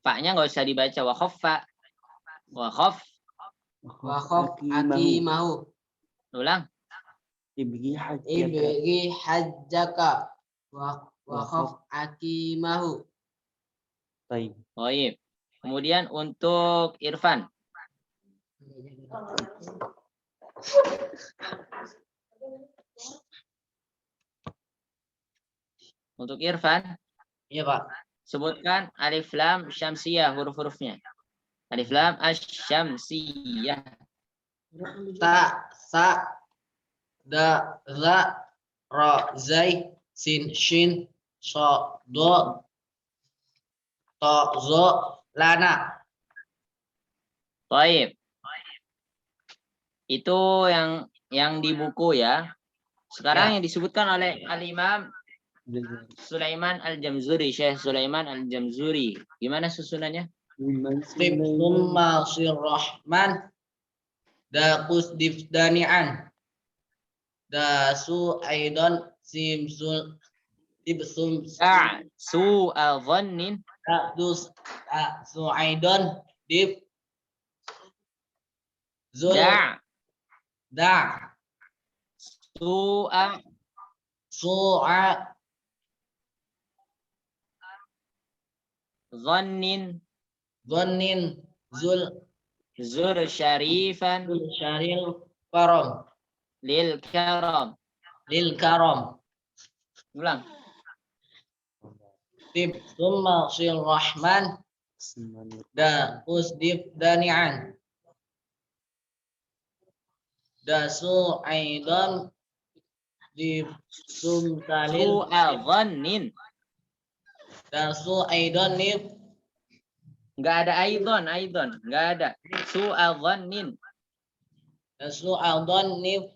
Paknya nggak usah dibaca. Wa khaffa. Wa khaf. Wa khaf akimahu. Ulang. Ibgi hajjaka. Ibri hajjaka. Wa khaf akimahu. Baik. Baik. Kemudian untuk Irfan. Untuk Irfan. Iya, Pak. Sebutkan alif lam syamsiyah huruf-hurufnya. Alif lam asy-syamsiyah. Ta, sa, da, za, ra, zai, sin, shin, so, do, to, zo, lana. Baik. Itu yang di buku ya. Sekarang yang disebutkan oleh Al-Imam Sulaiman Al-Jamzuri, Syekh Sulaiman Al-Jamzuri. Gimana susunannya? Summa sirrahman. Da kusdif dani'an. Da su aidon simsul ibsum Su adhannin. da dus su aidon dif zul da su'a dhannin. Dhannin. Zur syarifan. Zul syaril karam. Lil karam. Lil karam. Ulang. Tib summa sil rahman. Da usdif dani'an. Dasu aidan di sumtalil Su'adhannin. dasu aidan nif Enggak ada aidon. Enggak ada. Su'adhannin. dasu aidan nif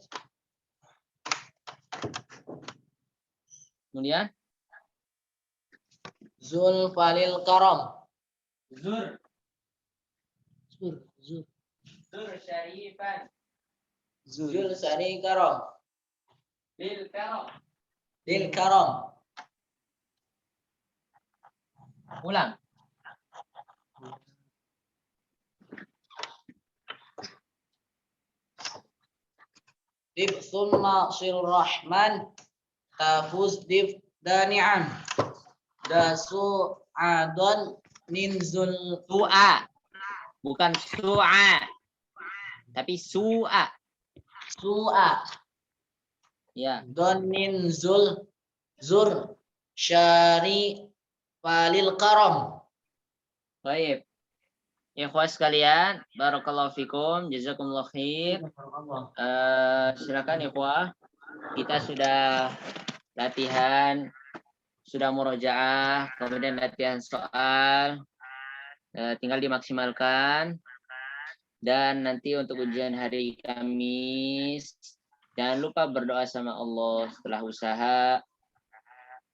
Kemudian zul falil karam. zur Zur syarifan. zul sari karam. Lil karam. Lil karam. Ulang. Dib summa sil rahman tafuz dib dani'an. Dasu adon ninzul Su'a. Bukan su'a. Tapi su'a. su'a. Ya. Donin zur syari falil karam. Baik. Ikhwas sekalian, barakallahu fikum, jazakumullah khair. Silakan ikhwah. Kita sudah latihan, sudah murojaah, kemudian latihan soal. Tinggal dimaksimalkan. Dan nanti untuk ujian hari Kamis, jangan lupa berdoa sama Allah setelah usaha.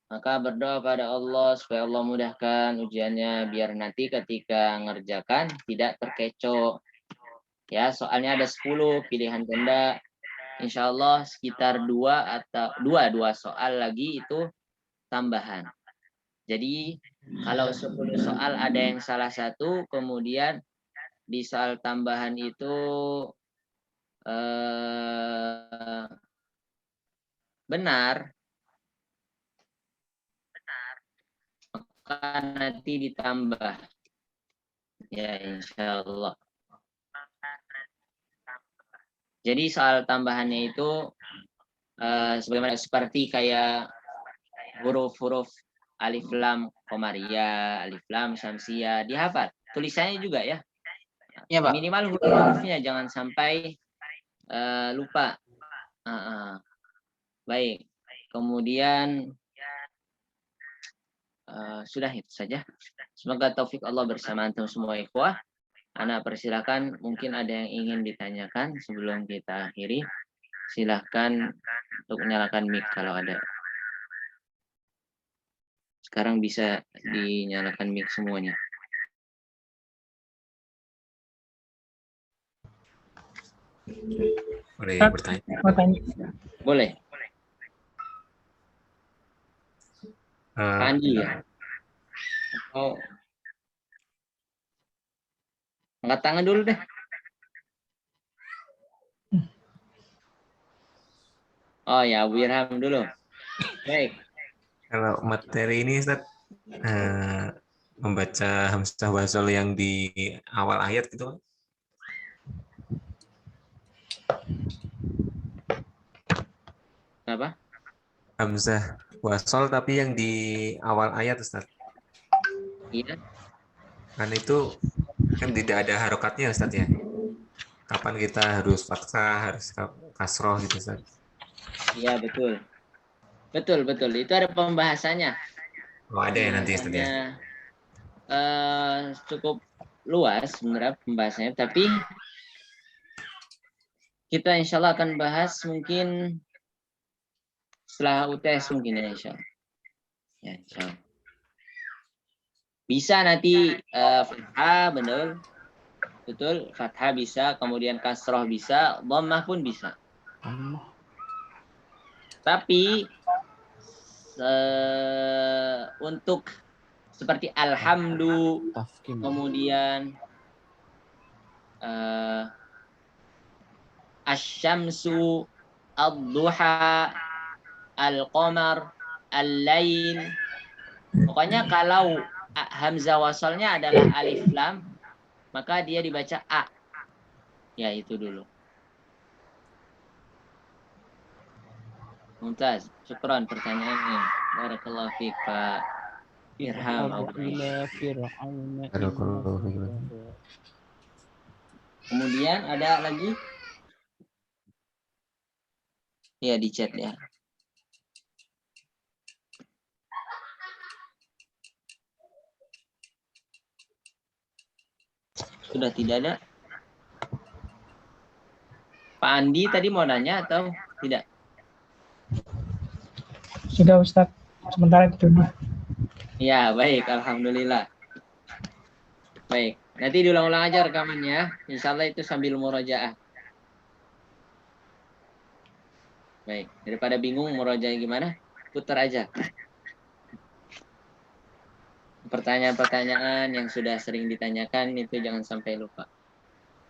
Maka berdoa pada Allah supaya Allah mudahkan ujiannya biar nanti ketika ngerjakan tidak terkecoh. Ya, soalnya ada 10 pilihan ganda. Insya Allah sekitar 2 soal lagi itu tambahan. Jadi kalau 10 soal ada yang salah satu, kemudian di soal tambahan itu benar, maka nanti ditambah. Ya, insya Allah. Jadi soal tambahannya itu sebagaimana seperti kayak huruf-huruf alif lam komariah, alif lam syamsiah, dihafal. Tulisannya juga ya. Ya, Pak. Minimal huruf-hurufnya jangan sampai lupa. Baik. Kemudian sudah itu saja. Semoga taufik Allah bersama antum semua ikhwah. Ana persilakan, mungkin ada yang ingin ditanyakan sebelum kita akhiri. Silahkan untuk menyalakan mic kalau ada. Sekarang bisa dinyalakan mic semuanya. Boleh bertanya? Boleh. Eh, Andi ya. Oh. Angkat tangan dulu deh. Oh ya, Abu Irham dulu. Baik. Kalau materi ini Ustaz, membaca hamzah wasol yang di awal ayat gitu. Apa? Hamzah wasol tapi yang di awal ayat Ustaz. Iya. Kan itu kan tidak ada harokatnya Ustaz ya. Kapan kita harus fathah, harus kasroh gitu Ustaz. Iya, betul. Betul. Itu ada pembahasannya. Oh, ada ya nanti Ustaz ya. Cukup luas sebenarnya pembahasannya, tapi kita insya Allah akan bahas mungkin setelah UTS mungkin ya insya Allah. Ya, insya Allah. Bisa nanti fathah, betul, fathah bisa, kemudian kasroh bisa, dhammah pun bisa. Tapi untuk seperti alhamdu, kemudian asyamsu, ad-duha, al-qamar, al-lail. Pokoknya kalau hamzah wasalnya adalah alif lam, maka dia dibaca A. Ya, itu dulu. Mumtaz, syukran pertanyaannya. Barakallahu fiik, Pak Irham Abu Barakallahu fiik. Kemudian ada lagi? Ya, di chat ya. Sudah tidak ada? Pak Andi tadi mau nanya atau tidak? Sudah Ustadz, sementara itu dulu. Ya, baik. Alhamdulillah. Baik. Nanti diulang-ulang aja rekamannya. Insya Allah itu sambil murojaah. Baik. Daripada bingung murojaah gimana, putar aja. Pertanyaan-pertanyaan yang sudah sering ditanyakan itu jangan sampai lupa.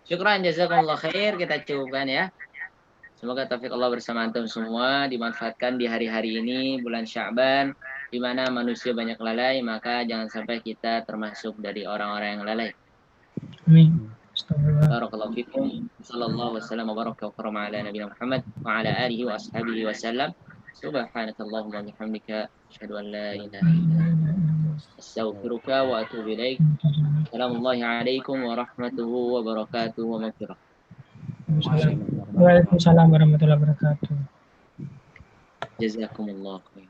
Syukran, jazakumullah khair. Kita cukupkan ya. Semoga taufik Allah bersama antum semua dimanfaatkan di hari-hari ini, bulan Sya'ban, di mana manusia banyak lalai, maka jangan sampai kita termasuk dari orang-orang yang lalai. Amin. Barakallahu fikum. Sallallahu wasallam wa baraka wa karama ala nabiyina Muhammad wa ala alihi wa ashabihi wasallam. Subhanakallahumma wa bihamdika asyhadu an la ilaha illa anta astaghfiruka wa atubu ilaik. Assalamualaikum warahmatullahi wabarakatuh wa maghfirah. Waalaikumsalam warahmatullahi wabarakatuh. Jazakumullah khair.